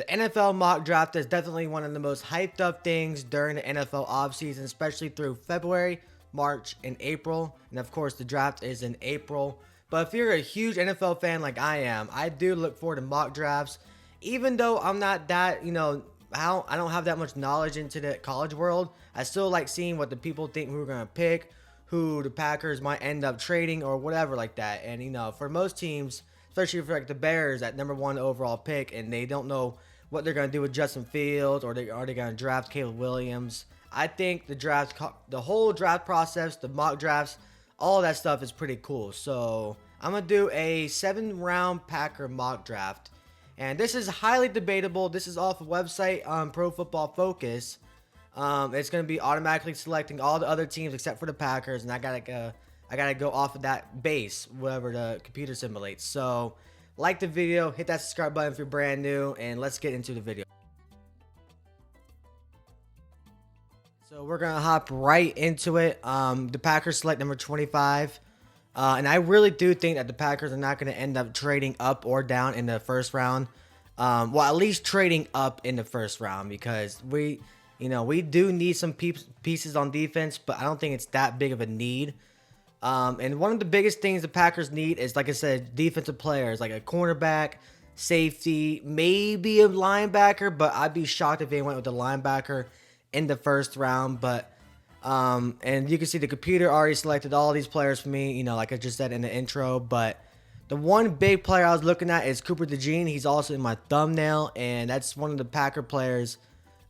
The NFL mock draft is definitely one of the most hyped up things during the NFL offseason, especially through February, March, and April. And of course, the draft is in April. But if you're a huge NFL fan like I am, I do look forward to mock drafts. Even though I'm not that, I don't have that much knowledge into the college world, I still like seeing what the people think who are going to pick, who the Packers might end up trading or whatever like that. And, for most teams, especially for like the Bears at number 1 overall pick, and they don't know what they're going to do with Justin Fields, or are they going to draft Caleb Williams. I think the whole draft process, the mock drafts, all that stuff is pretty cool. So I'm going to do a 7-round Packer mock draft. And this is highly debatable. This is off a website, Pro Football Focus. It's going to be automatically selecting all the other teams except for the Packers, and I gotta go off of that base, whatever the computer simulates. So, like the video, hit that subscribe button if you're brand new, and let's get into the video. So we're gonna hop right into it. The Packers select number 25. And I really do think that the Packers are not going to end up trading up or down in the first round. Well, at least trading up in the first round, because we do need some pieces on defense, but I don't think it's that big of a need. And one of the biggest things the Packers need is, like I said, defensive players, like a cornerback, safety, maybe a linebacker, but I'd be shocked if they went with a linebacker in the first round. But and you can see the computer already selected all these players for me, like I just said in the intro. But the one big player I was looking at is Cooper DeJean. He's also in my thumbnail, and that's one of the Packer players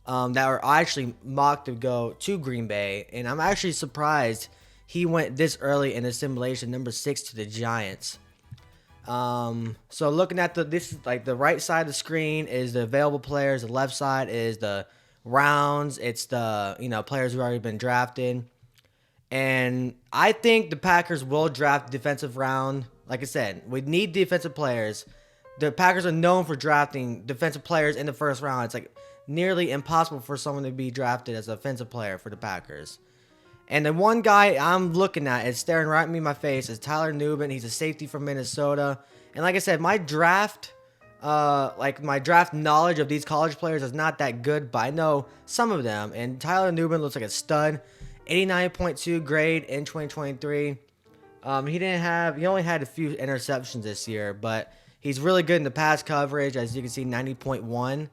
that are actually mocked to go to Green Bay. And I'm actually surprised he went this early in the simulation, number 6 to the Giants. So looking at this is like the right side of the screen is the available players. The left side is the rounds. It's the players who already been drafted. And I think the Packers will draft defensive round. Like I said, we need defensive players. The Packers are known for drafting defensive players in the first round. It's like nearly impossible for someone to be drafted as an offensive player for the Packers. And the one guy I'm looking at is staring right at me in my face is Tyler Nubin. He's a safety from Minnesota. And like I said, my draft knowledge of these college players is not that good, but I know some of them. And Tyler Nubin looks like a stud. 89.2 grade in 2023. He only had a few interceptions this year, but he's really good in the pass coverage. As you can see, 90.1.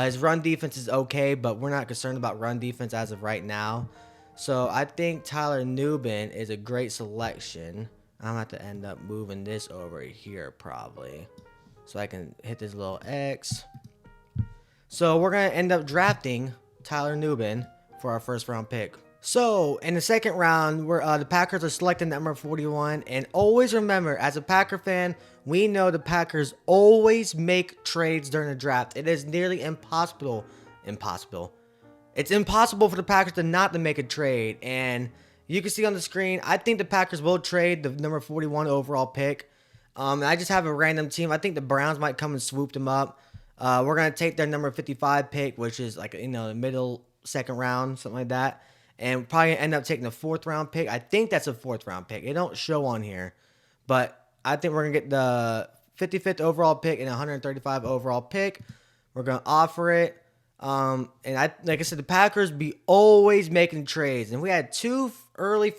His run defense is okay, but we're not concerned about run defense as of right now. So I think Tyler Nubin is a great selection. I'm going to have to end up moving this over here probably, so I can hit this little X. So we're going to end up drafting Tyler Nubin for our first round pick. So in the second round, the Packers are selecting number 41. And always remember, as a Packer fan, we know the Packers always make trades during the draft. It is nearly impossible. It's impossible for the Packers to make a trade. And you can see on the screen, I think the Packers will trade the number 41 overall pick. I just have a random team. I think the Browns might come and swoop them up. We're going to take their number 55 pick, which is like, the middle second round, something like that. And probably end up taking the 4th round pick. I think that's a 4th round pick. It don't show on here. But I think we're going to get the 55th overall pick and 135 overall pick. We're going to offer it. And like I said, the Packers be always making trades. And we had 2 early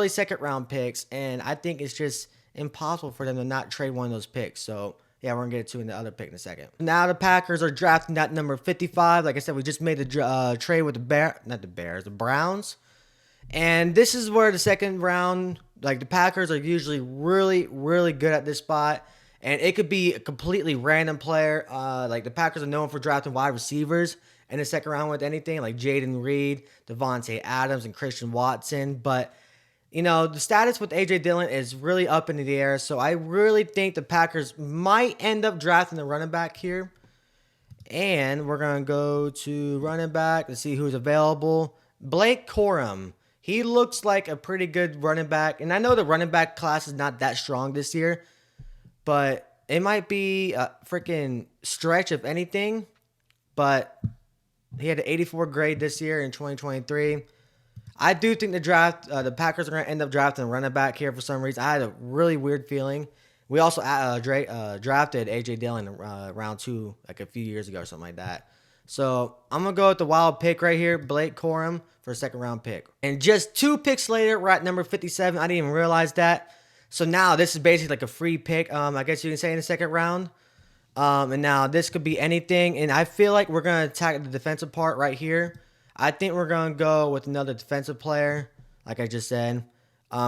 second round picks. And I think it's just impossible for them to not trade one of those picks. So yeah, we're going to get to in the other pick in a second. Now the Packers are drafting that number 55. Like I said, we just made the trade with the Browns. And this is where the second round, like the Packers are usually really, really good at this spot. And it could be a completely random player. Like the Packers are known for drafting wide receivers in the second round with anything, like Jaden Reed, Devontae Adams, and Christian Watson. But the status with A.J. Dillon is really up in the air, so I really think the Packers might end up drafting the running back here. And we're going to go to running back to see who's available. Blake Corum. He looks like a pretty good running back. And I know the running back class is not that strong this year, but it might be a freaking stretch, if anything. But he had an 84 grade this year in 2023. I do think the Packers are going to end up drafting a running back here for some reason. I had a really weird feeling We also drafted AJ Dillon round 2 like a few years ago or something like that. So I'm gonna go with the wild pick right here, Blake Corum, for a second round pick. And just 2 picks later, we're at number 57. I didn't even realize that. So now this is basically like a free pick. I guess you can say in the second round. And now this could be anything. And I feel like we're gonna attack the defensive part right here. I think we're gonna go with another defensive player, like I just said.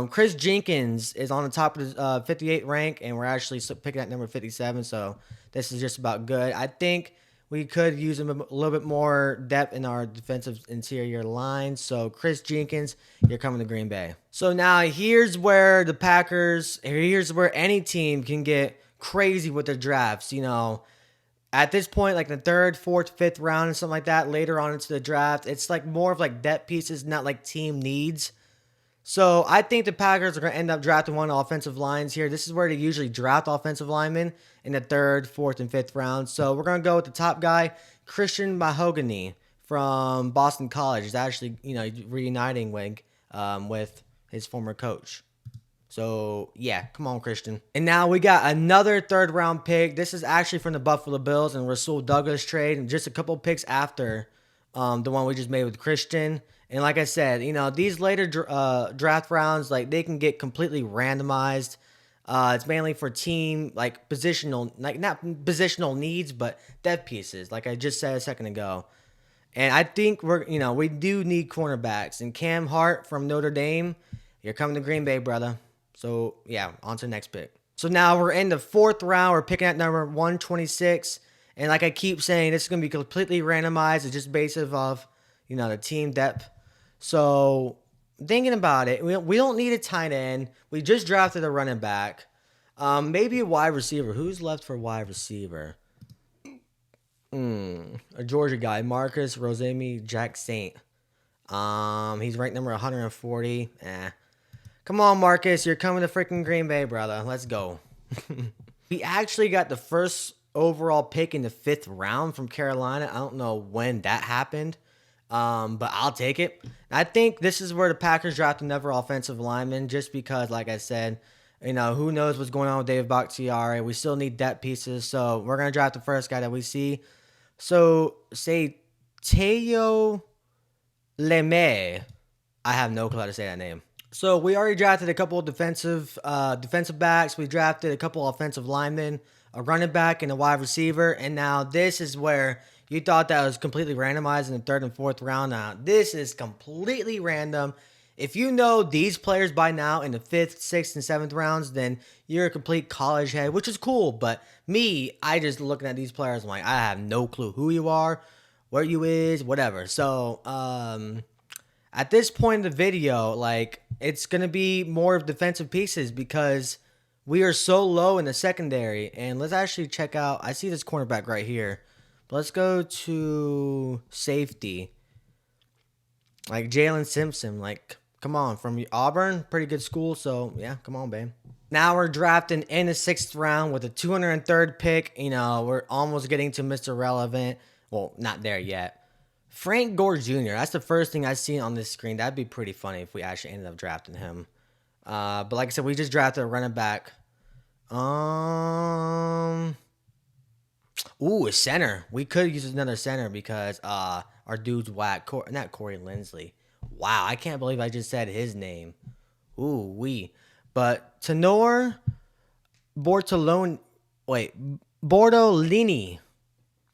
Chris Jenkins is on the top of the 58 rank, and we're actually picking at number 57. So this is just about good. I think we could use him a little bit more depth in our defensive interior line. So Chris Jenkins, you're coming to Green Bay. So now here's where the Packers, here's where any team can get crazy with their drafts. You know, at this point, like the 3rd, 4th, 5th round and something like that, later on into the draft, it's like more of like depth pieces, not like team needs. So I think the Packers are going to end up drafting one of the offensive lines here. This is where they usually draft offensive linemen in the 3rd, 4th, and 5th round. So we're going to go with the top guy, Christian Mahogany from Boston College. He's actually, reuniting with his former coach. So, yeah, come on, Christian. And now we got another 3rd round pick. This is actually from the Buffalo Bills and Rasul Douglas trade, and just a couple picks after the one we just made with Christian. And like I said, these later draft rounds, like they can get completely randomized. It's mainly for team, like positional, like not positional needs, but depth pieces, like I just said a second ago. And I think we do need cornerbacks. And Cam Hart from Notre Dame, you're coming to Green Bay, brother. So, yeah, on to the next pick. So now we're in the 4th round. We're picking at number 126. And like I keep saying, this is going to be completely randomized. It's just based off, the team depth. So, thinking about it, we don't need a tight end. We just drafted a running back. Maybe a wide receiver. Who's left for wide receiver? A Georgia guy, Marcus Rosemy-Jacksaint. He's ranked number 140. Come on, Marcus. You're coming to freaking Green Bay, brother. Let's go. We actually got the first overall pick in the 5th round from Carolina. I don't know when that happened, but I'll take it. I think this is where the Packers draft another offensive lineman just because, like I said, who knows what's going on with David Bakhtiari. We still need depth pieces, so we're going to draft the first guy that we see. So, say Teo Leme. I have no clue how to say that name. So we already drafted a couple of defensive backs. We drafted a couple of offensive linemen, a running back, and a wide receiver. And now this is where you thought that was completely randomized in the 3rd and 4th round. Now this is completely random. If you know these players by now in the 5th, 6th, and 7th rounds, then you're a complete college head, which is cool. But me, I just looking at these players, I'm like, I have no clue who you are, where you is, whatever. So, at this point in the video, like, it's going to be more of defensive pieces because we are so low in the secondary. And let's actually check out, I see this cornerback right here. But let's go to safety. Like, Jalen Simpson, like, come on, from Auburn, pretty good school. So, yeah, come on, babe. Now we're drafting in the 6th round with a 203rd pick. We're almost getting to Mr. Relevant. Well, not there yet. Frank Gore Jr., that's the first thing I see on this screen. That'd be pretty funny if we actually ended up drafting him. But like I said, we just drafted a running back. A center. We could use another center because our dude's whack. Not Corey Linsley. Wow, I can't believe I just said his name. But Tenor Bortolini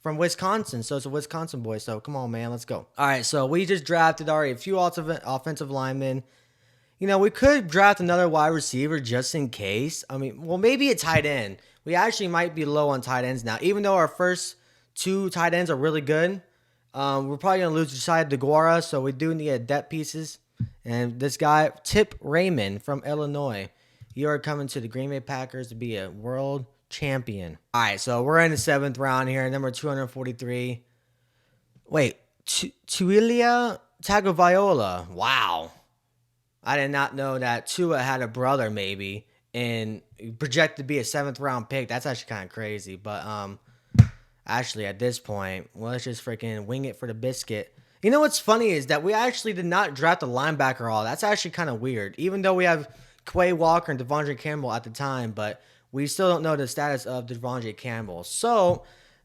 from Wisconsin. So it's a Wisconsin boy. So come on, man. Let's go. All right. So we just drafted already a few offensive linemen. We could draft another wide receiver just in case. Maybe a tight end. We actually might be low on tight ends now. Even though our first 2 tight ends are really good, we're probably going to lose Josiah DeGuara. So we do need depth pieces. And this guy, Tip Raymond from Illinois. You are coming to the Green Bay Packers to be a world champion. All right, so we're in the 7th round here, number 243. Wait, Tuilia Tagovailoa. Wow. I did not know that Tua had a brother maybe and projected to be a 7th round pick. That's actually kind of crazy. But actually at this point, let's just freaking wing it for the biscuit. What's funny is that we actually did not draft a linebacker at all. That's actually kind of weird. Even though we have Quay Walker and Devondre Campbell at the time, but we still don't know the status of Devontae Campbell. So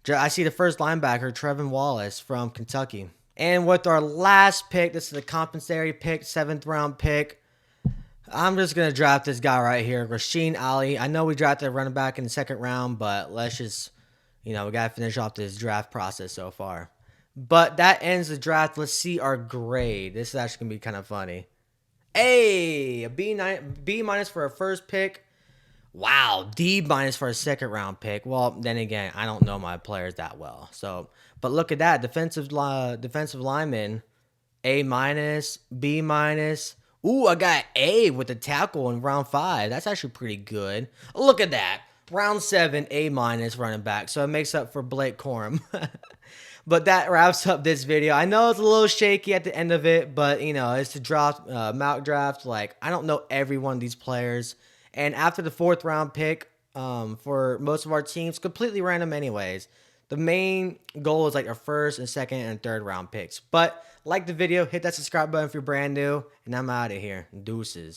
I see the first linebacker, Trevin Wallace from Kentucky. And with our last pick, this is the compensatory pick, 7th round pick. I'm just going to draft this guy right here, Rasheen Ali. I know we drafted a running back in the 2nd round, but let's just, we got to finish off this draft process so far. But that ends the draft. Let's see our grade. This is actually going to be kind of funny. Hey, a B minus for our first pick. Wow, D minus for a 2nd round pick. Well, then again, I don't know my players that well. So, but look at that, defensive lineman, A minus, B minus. Ooh, I got A with the tackle in round 5. That's actually pretty good. Look at that, round 7, A minus running back. So it makes up for Blake Corum. But that wraps up this video. I know it's a little shaky at the end of it, but it's to draft, mock draft. Like, I don't know every one of these players. And after the 4th round pick, for most of our teams, completely random anyways. The main goal is like our 1st and 2nd and 3rd round picks. But like the video, hit that subscribe button if you're brand new, and I'm out of here. Deuces.